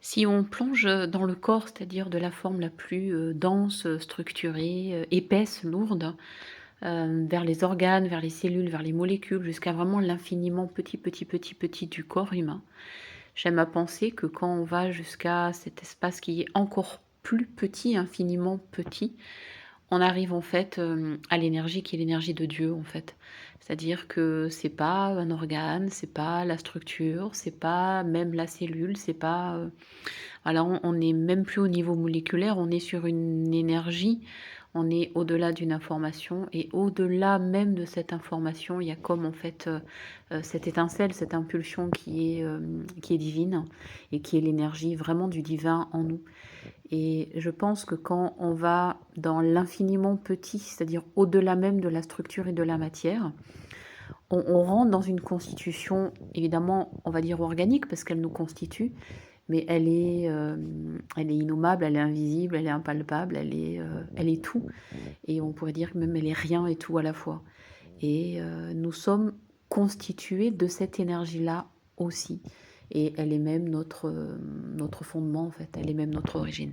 Si on plonge dans le corps, c'est-à-dire de la forme la plus, dense, structurée, épaisse, lourde, vers les organes, vers les cellules, vers les molécules, jusqu'à vraiment l'infiniment petit, petit, petit, petit du corps humain. J'aime à penser que quand on va jusqu'à cet espace qui est encore plus petit, infiniment petit, on arrive en fait, à l'énergie qui est l'énergie de Dieu, en fait. C'est-à-dire que c'est pas un organe, c'est pas la structure, c'est pas même la cellule, c'est pas, voilà, on n'est même plus au niveau moléculaire, on est sur une énergie, on est au-delà d'une information et au-delà même de cette information, il y a comme en fait, cette étincelle, cette impulsion qui est divine et qui est l'énergie vraiment du divin en nous. Et je pense que quand on va dans l'infiniment petit, c'est-à-dire au-delà même de la structure et de la matière, on rentre dans une constitution évidemment, on va dire organique parce qu'elle nous constitue, mais elle est innommable, elle est invisible, elle est impalpable, elle est tout et on pourrait dire que même elle est rien et tout à la fois et nous sommes constitués de cette énergie-là aussi et elle est même notre fondement en fait, elle est même notre origine.